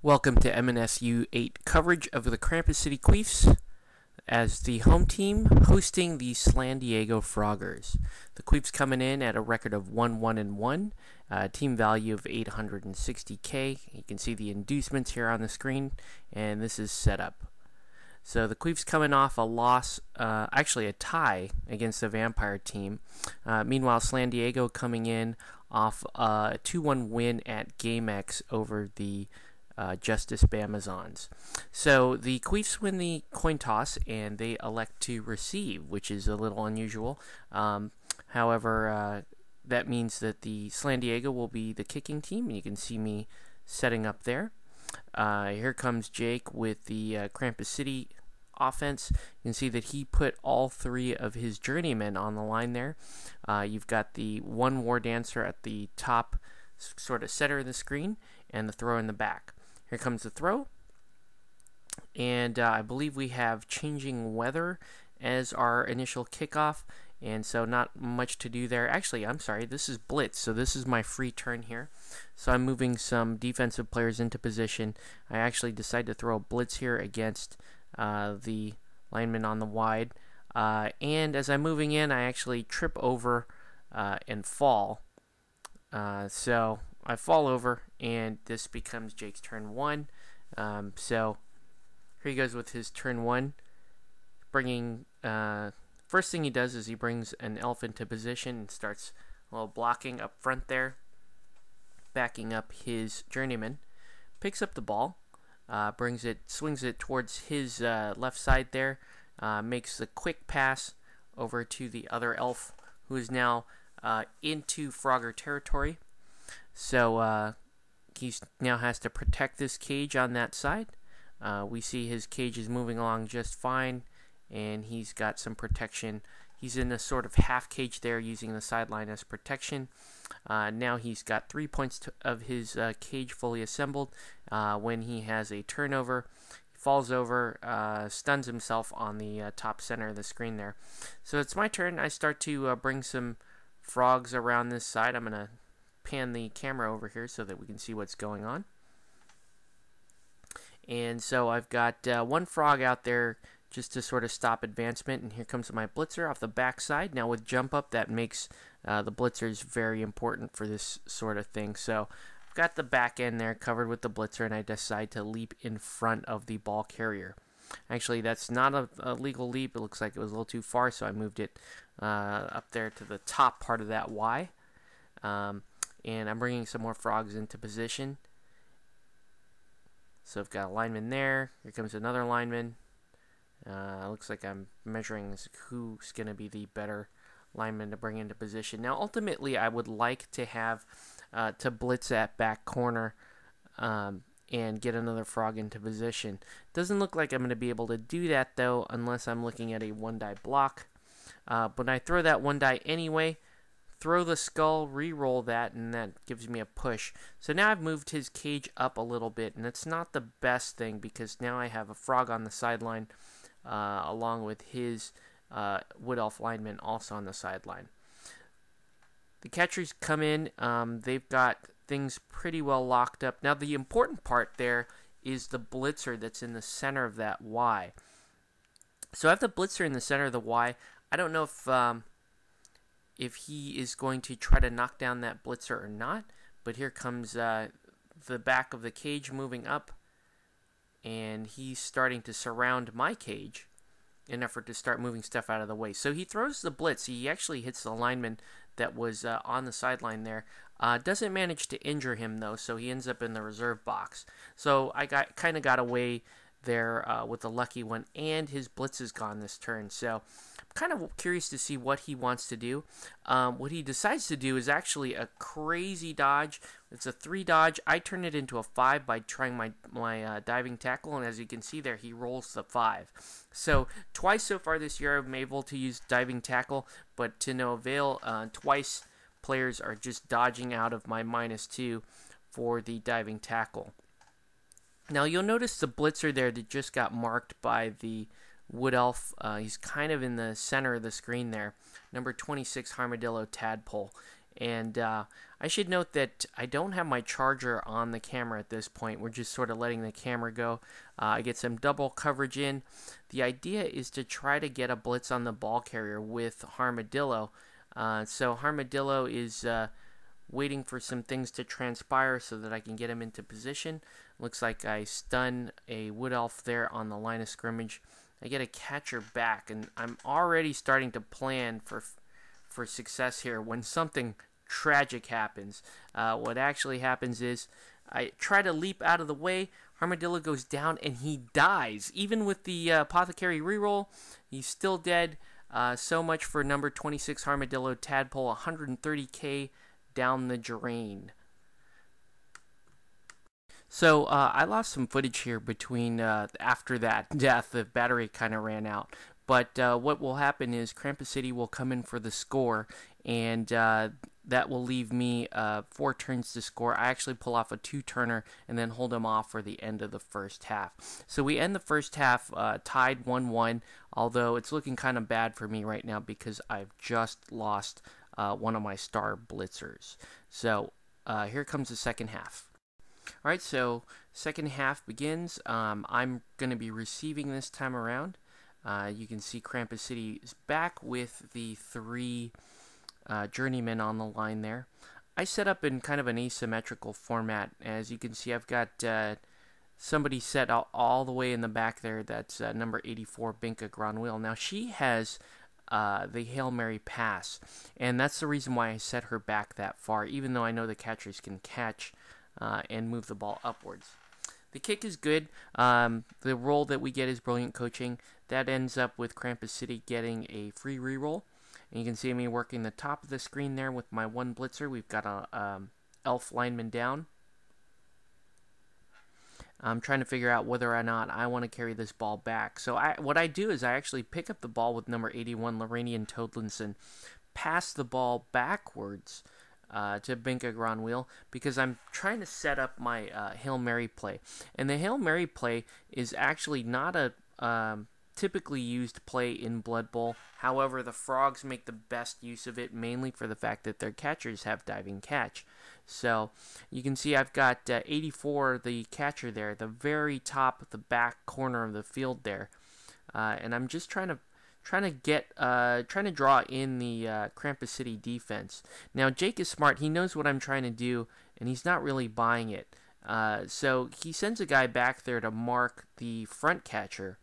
Welcome to MNSU 8 coverage of the Krampus City Queefs as the home team hosting the San Diego Froggers. The Queefs coming in at a record of 1-1-1, team value of $860K. You can see the inducements here on the screen, and this is set up. So the Queefs coming off a loss, actually a tie against the Vampire team. Meanwhile, San Diego coming in off a 2-1 win at GameX over the Justice Bamazons. So the Queefs win the coin toss and they elect to receive, which is a little unusual. However, that means that the San Diego will be the kicking team, and you can see me setting up there. Here comes Jake with the Krampus City offense. You can see that he put all three of his journeymen on the line there. You've got the one War Dancer at the top sort of center of the screen and the throw in the back. Here comes the throw, and I believe we have changing weather as our initial kickoff, and so not much to do there. Actually, I'm sorry, this is blitz, so this is my free turn here. So I'm moving some defensive players into position. I actually decide to throw a blitz here against the lineman on the wide, and as I'm moving in, I actually trip over and fall. So I fall over, and this becomes Jake's turn one. So here he goes with his turn one. Bringing first thing he does is he brings an elf into position and starts a little blocking up front there, backing up his journeyman. Picks up the ball, swings it towards his left side there, makes the quick pass over to the other elf, who is now into Frogger territory. So he now has to protect this cage on that side. We see his cage is moving along just fine, and he's got some protection. He's in a sort of half cage there, using the sideline as protection. Now he's got 3 points of his cage fully assembled. When he has a turnover, he falls over, stuns himself on the top center of the screen there. So it's my turn. I start to bring some frogs around this side. I'm going to pan the camera over here so that we can see what's going on. And so I've got one frog out there just to sort of stop advancement, and here comes my blitzer off the backside. Now with jump up, that makes the blitzers very important for this sort of thing. So I've got the back end there covered with the blitzer, and I decide to leap in front of the ball carrier. Actually, that's not a legal leap. It looks like it was a little too far, so I moved it up there to the top part of that Y. And I'm bringing some more frogs into position. So I've got a lineman there. Here comes another lineman. Looks like I'm measuring who's going to be the better lineman to bring into position. Now, ultimately, I would like to have to blitz at back corner and get another frog into position. Doesn't look like I'm going to be able to do that, though, unless I'm looking at a one-die block. But I throw that one die anyway. Throw the skull, re-roll that, and that gives me a push. So now I've moved his cage up a little bit, and it's not the best thing because now I have a frog on the sideline along with his Wood Elf lineman also on the sideline. The catchers come in. They've got things pretty well locked up. Now the important part there is the blitzer that's in the center of that Y. So I have the blitzer in the center of the Y. I don't know if he is going to try to knock down that blitzer or not, but here comes the back of the cage moving up, and he's starting to surround my cage in an effort to start moving stuff out of the way. So he throws the blitz. He actually hits the lineman that was on the sideline there. Doesn't manage to injure him, though, so he ends up in the reserve box. So I kind of got away there with the lucky one, and his blitz is gone this turn. So kind of curious to see what he wants to do. What he decides to do is actually a crazy dodge. It's a 3 dodge. I turn it into a 5 by trying my diving tackle, and as you can see there, he rolls the 5. So twice so far this year I've been able to use diving tackle, but to no avail. Twice players are just dodging out of my -2 for the diving tackle. Now you'll notice the blitzer there that just got marked by the Wood Elf. He's kind of in the center of the screen there. Number 26 Armadillo Tadpole. And I should note that I don't have my charger on the camera at this point. We're just sort of letting the camera go. I get some double coverage in. The idea is to try to get a blitz on the ball carrier with Armadillo. So Armadillo is waiting for some things to transpire so that I can get him into position. Looks like I stun a Wood Elf there on the line of scrimmage. I get a catcher back, and I'm already starting to plan for success here when something tragic happens. What actually happens is I try to leap out of the way. Armadillo goes down and he dies. Even with the Apothecary reroll, he's still dead. So much for number 26 Armadillo Tadpole, 130k down the drain. So I lost some footage here between after that death. The battery kind of ran out. But what will happen is Krampus City will come in for the score, and that will leave me 4 turns to score. I actually pull off a 2-turner and then hold them off for the end of the first half. So we end the first half tied 1-1, although it's looking kind of bad for me right now because I've just lost one of my star blitzers. So here comes the second half. Alright, so second half begins. I'm going to be receiving this time around. You can see Krampus City is back with the 3 journeymen on the line there. I set up in kind of an asymmetrical format. As you can see, I've got somebody set out all the way in the back there. That's number 84, Binka Gronwil. Now, she has the Hail Mary pass, and that's the reason why I set her back that far, even though I know the catchers can catch and move the ball upwards. The kick is good. The roll that we get is brilliant coaching. That ends up with Krampus City getting a free reroll. And you can see me working the top of the screen there with my 1 blitzer. We've got a elf lineman down. I'm trying to figure out whether or not I want to carry this ball back. So what I do is I actually pick up the ball with number 81, Lorrainian Toadlinson, pass the ball backwards to Binka Gronwil because I'm trying to set up my Hail Mary play. And the Hail Mary play is actually not a typically used play in Blood Bowl. However, the Frogs make the best use of it, mainly for the fact that their catchers have diving catch. So you can see I've got 84, the catcher there, the very top, the back corner of the field there, and I'm just trying to draw in the Krampus City defense. Now Jake is smart. He knows what I'm trying to do, and he's not really buying it. So he sends a guy back there to mark the front catcher.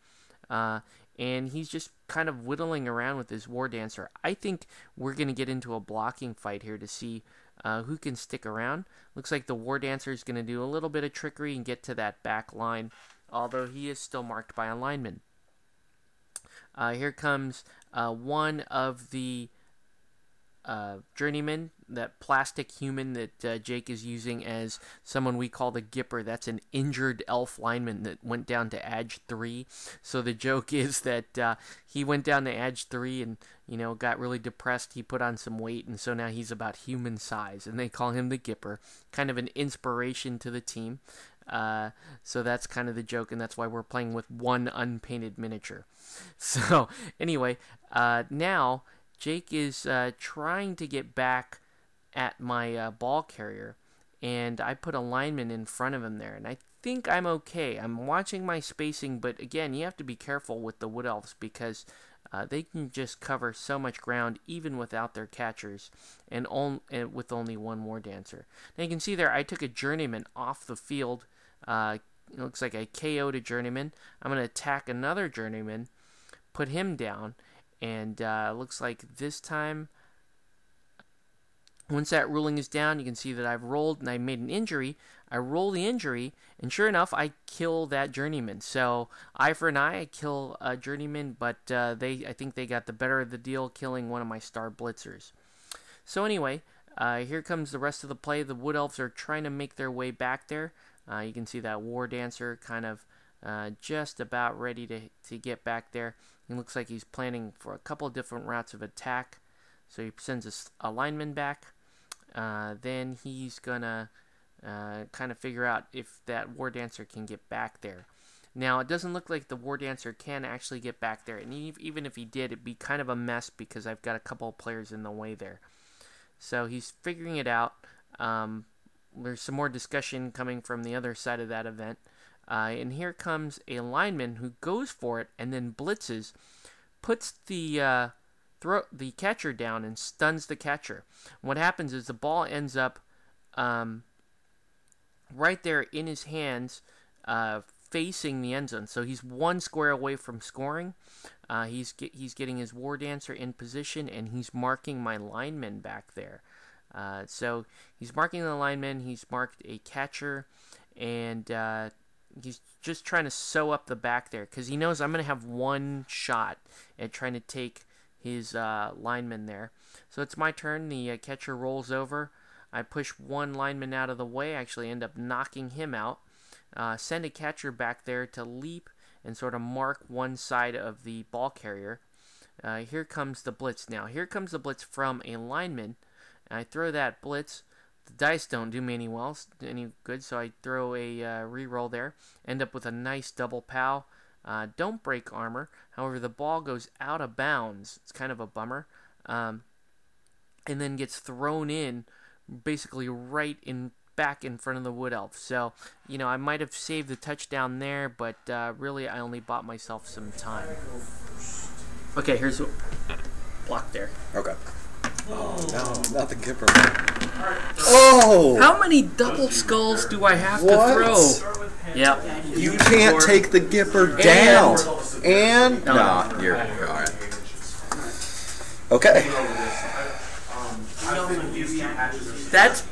And he's just kind of whittling around with his War Dancer. I think we're going to get into a blocking fight here to see who can stick around. Looks like the War Dancer is going to do a little bit of trickery and get to that back line, although he is still marked by a lineman. Here comes one of the journeyman, that plastic human that Jake is using as someone we call the Gipper. That's an injured elf lineman that went down to Edge 3. So the joke is that he went down to Edge 3 and, got really depressed. He put on some weight, and so now he's about human size, and they call him the Gipper. Kind of an inspiration to the team. So that's kind of the joke, and that's why we're playing with 1 unpainted miniature. So anyway, now Jake is trying to get back at my ball carrier, and I put a lineman in front of him there, and I think I'm okay. I'm watching my spacing, but again, you have to be careful with the Wood Elves because they can just cover so much ground even without their catchers and with only 1 War Dancer. Now you can see there I took a journeyman off the field. It looks like I KO'd a journeyman. I'm going to attack another journeyman, put him down, and looks like this time, once that ruling is down, you can see that I've rolled and I made an injury. I roll the injury, and sure enough, I kill that journeyman. So eye for an eye, I kill a journeyman, but I think they got the better of the deal, killing one of my star blitzers. So anyway, here comes the rest of the play. The Wood Elves are trying to make their way back there. You can see that War Dancer kind of just about ready to get back there. He looks like he's planning for a couple of different routes of attack. So he sends a lineman back. Then he's going to kind of figure out if that War Dancer can get back there. Now, it doesn't look like the War Dancer can actually get back there, and even if he did, it'd be kind of a mess because I've got a couple of players in the way there. So he's figuring it out. There's some more discussion coming from the other side of that event. And here comes a lineman who goes for it and then blitzes, puts the catcher down and stuns the catcher. What happens is the ball ends up right there in his hands, facing the end zone. So he's one square away from scoring. He's getting his War Dancer in position, and he's marking my lineman back there. So he's marking the lineman. He's marked a catcher, and he's just trying to sew up the back there because he knows I'm going to have one shot at trying to take his lineman there. So it's my turn. The catcher rolls over. I push one lineman out of the way. I actually end up knocking him out. Send a catcher back there to leap and sort of mark one side of the ball carrier. Here comes the blitz now. Here comes the blitz from a lineman. I throw that blitz. The dice don't do me any good, so I throw a re-roll there. End up with a nice double pow. Don't break armor. However, the ball goes out of bounds. It's kind of a bummer. And then gets thrown in basically back in front of the Wood Elf. So, I might have saved the touchdown there, but really I only bought myself some time. Okay, here's what block there. Okay. Oh, no, not the Gipper. Oh! How many double skulls do I have to throw? Yep. You can't take the Gipper down. And no, you're all right. Okay. That's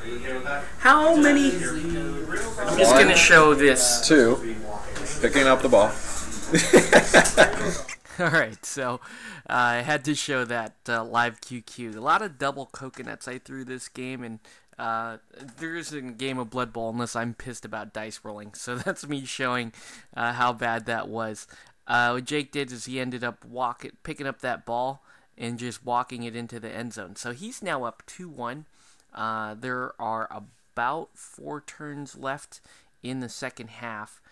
how many? I'm just going to show this. 2. Picking up the ball. All right, so I had to show that live QQ. A lot of double coconuts I threw this game, and there isn't a game of Blood Bowl unless I'm pissed about dice rolling. So that's me showing how bad that was. What Jake did is he ended up picking up that ball and just walking it into the end zone. So he's now up 2-1. There are about 4 turns left in the second half.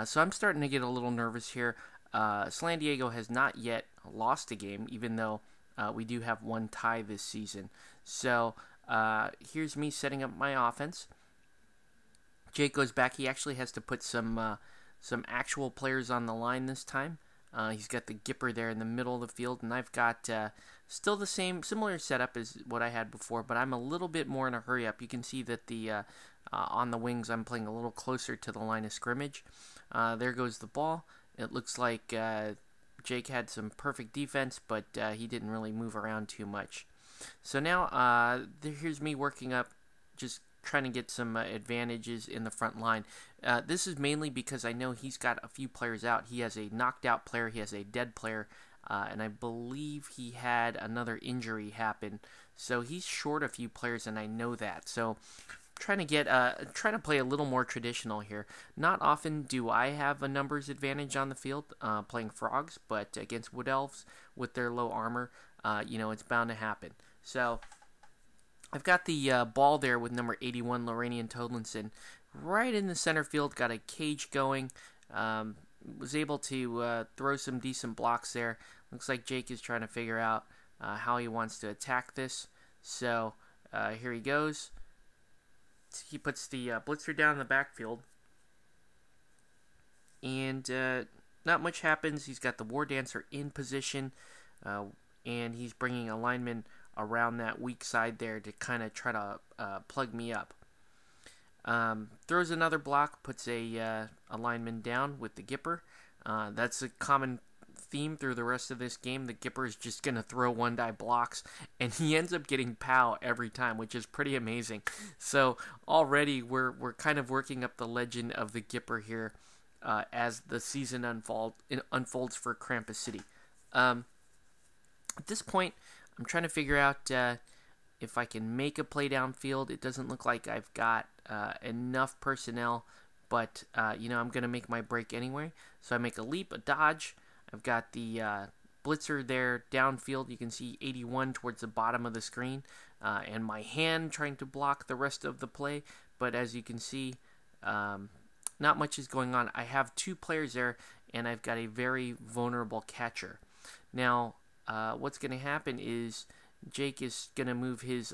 So I'm starting to get a little nervous here. San Diego has not yet lost a game, even though we do have one tie this season. So here's me setting up my offense. Jake goes back. He actually has to put some actual players on the line this time. He's got the Gipper there in the middle of the field, and I've got still the similar setup as what I had before, but I'm a little bit more in a hurry up. You can see that the on the wings I'm playing a little closer to the line of scrimmage. There goes the ball. It looks like Jake had some perfect defense, but he didn't really move around too much. So now here's me working up, just trying to get some advantages in the front line. This is mainly because I know he's got a few players out. He has a knocked out player, he has a dead player, and I believe he had another injury happen. So he's short a few players, and I know that. So trying to play a little more traditional here. Not often do I have a numbers advantage on the field playing frogs, but against Wood Elves with their low armor, it's bound to happen. So I've got the ball there with number 81, Loranian Todlinson, right in the center field. Got a cage going. Was able to throw some decent blocks there. Looks like Jake is trying to figure out how he wants to attack this. So here he goes. He puts the blitzer down in the backfield. And not much happens. He's got the War Dancer in position. And he's bringing a lineman around that weak side there to kind of try to plug me up. Throws another block, puts a lineman down with the Gipper. That's a common theme through the rest of this game. The Gipper is just going to throw one-die blocks, and he ends up getting POW every time, which is pretty amazing. So already we're kind of working up the legend of the Gipper here as the season unfolds for Krampus City. At this point, I'm trying to figure out if I can make a play downfield. It doesn't look like I've got enough personnel, but I'm going to make my break anyway. So I make a leap, a dodge. I've got the blitzer there downfield. You can see 81 towards the bottom of the screen, and my hand trying to block the rest of the play. but as you can see, not much is going on. I have 2 players there, and I've got a very vulnerable catcher. Now, what's going to happen is Jake is going to move his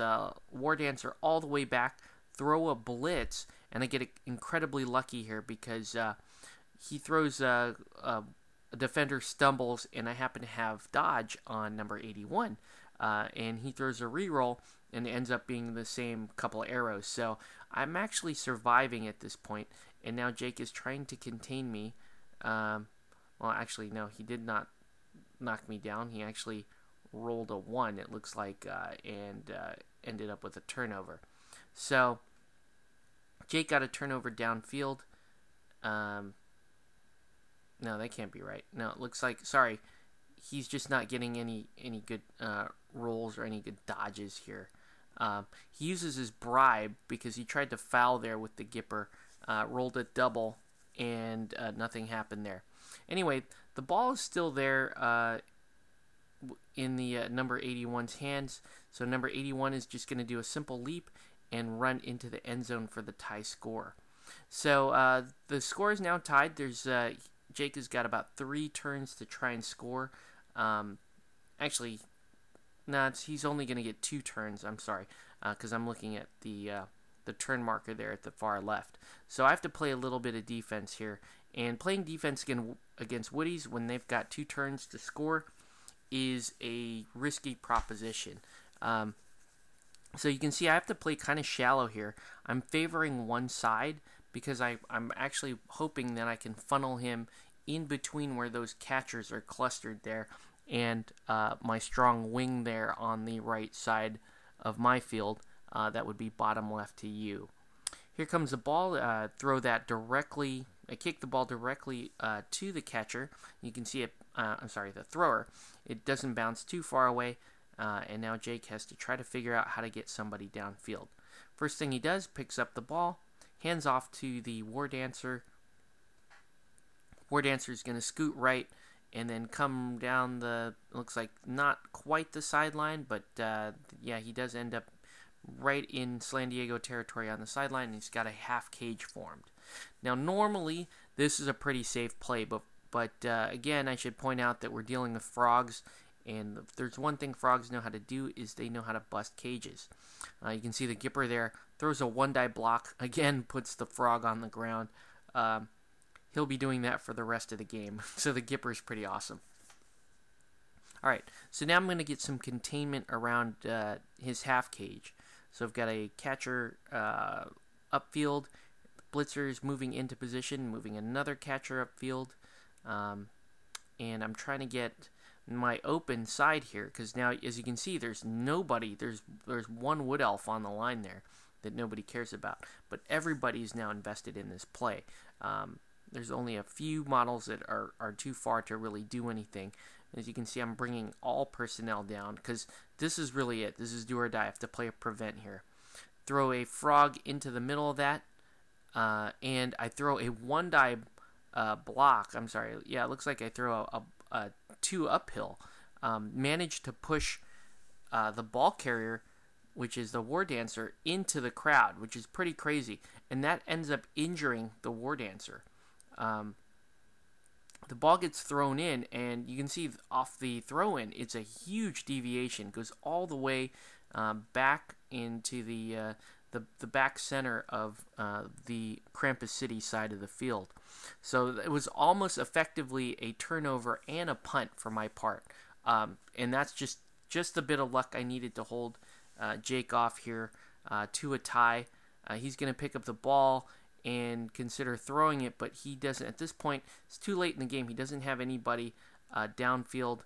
War Dancer all the way back, throw a blitz, and I get incredibly lucky here because he throws a defender stumbles, and I happen to have dodge on number 81. And he throws a reroll, and it ends up being the same couple of arrows. So I'm actually surviving at this point, and now Jake is trying to contain me. Well, actually, no, he did not knock me down. He actually rolled a 1, it looks like, and ended up with a turnover. So Jake got a turnover downfield. No, that can't be right. No, it looks like, sorry, he's just not getting any good rolls or any good dodges here. He uses his bribe because he tried to foul there with the Gipper, rolled a double, and nothing happened there. Anyway, the ball is still there in the number 81's hands. So number 81 is just going to do a simple leap and run into the end zone for the tie score. So the score is now tied. There's Jake has got about 3 turns to try and score. Actually, no, he's only going to get 2 turns. I'm sorry, because I'm looking at the turn marker there at the far left. So I have to play a little bit of defense here. And playing defense against Woodies when they've got 2 turns to score is a risky proposition. So you can see I have to play kind of shallow here. I'm favoring one side because I'm actually hoping that I can funnel him in between where those catchers are clustered there and my strong wing there on the right side of my field. That would be bottom left to you. Here comes the ball. Throw that directly. I kick the ball directly to the catcher. You can see it. I'm sorry, the thrower. It doesn't bounce too far away. And now Jake has to try to figure out how to get somebody downfield. First thing he does, picks up the ball, hands off to the War Dancer. War Dancer is going to scoot right and then come down the, looks like not quite the sideline, but yeah, he does end up right in Slandiego territory on the sideline, and he's got a half cage formed. Now, normally, this is a pretty safe play, but again, I should point out that we're dealing with frogs, and if there's one thing frogs know how to do is they know how to bust cages. You can see the Gipper there, throws a 1-die block, again puts the frog on the ground. He'll be doing that for the rest of the game, so the Gipper is pretty awesome. Alright, so now I'm going to get some containment around his half cage. So I've got a catcher upfield, blitzers moving into position, moving another catcher upfield, and I'm trying to get my open side here, because now, as you can see, there's nobody, there's one wood elf on the line there that nobody cares about, but everybody's now invested in this play. There's only a few models that are too far to really do anything. As you can see, I'm bringing all personnel down, because this is really it. This is do or die. I have to play a prevent here. Throw a frog into the middle of that, and I throw a 1-die block. I'm sorry. Yeah, it looks like I throw a 2 uphill. Managed to push the ball carrier, which is the War Dancer, into the crowd, which is pretty crazy. And that ends up injuring the War Dancer. The ball gets thrown in, and you can see off the throw-in, it's a huge deviation. It goes all the way back into the back center of the Krampus City side of the field. So it was almost effectively a turnover and a punt for my part. And that's just a bit of luck I needed to hold Jake off here to a tie. He's going to pick up the ball and consider throwing it, but he doesn't. At this point, it's too late in the game. He doesn't have anybody downfield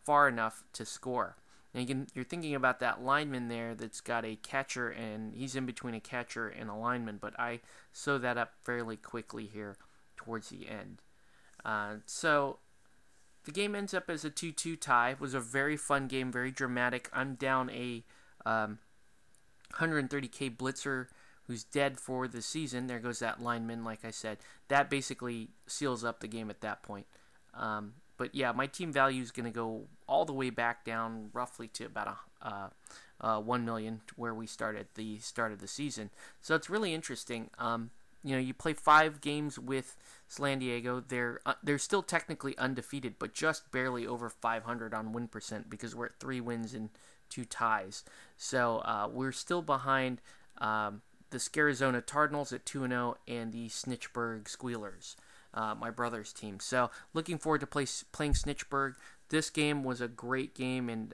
far enough to score. Now you're thinking about that lineman there that's got a catcher, and he's in between a catcher and a lineman, but I sew that up fairly quickly here towards the end. So the game ends up as a 2-2 tie. It was a very fun game, very dramatic. I'm down a 130k blitzer who's dead for the season. There goes that lineman, like I said. That basically seals up the game at that point. But yeah, my team value is going to go all the way back down roughly to about 1 million where we started at the start of the season. So it's really interesting. You play 5 games with San Diego. They're still technically undefeated, but just barely over 500 on win percent because we're at 3 wins and 2 ties. So we're still behind the Scarizona Cardinals at 2-0 and the Snitchburg Squealers, my brother's team. So looking forward to playing Snitchburg. This game was a great game, and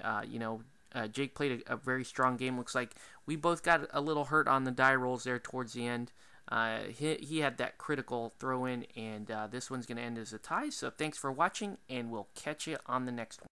Jake played a very strong game. Looks like we both got a little hurt on the die rolls there towards the end. He had that critical throw in, and this one's going to end as a tie. So thanks for watching, and we'll catch you on the next one.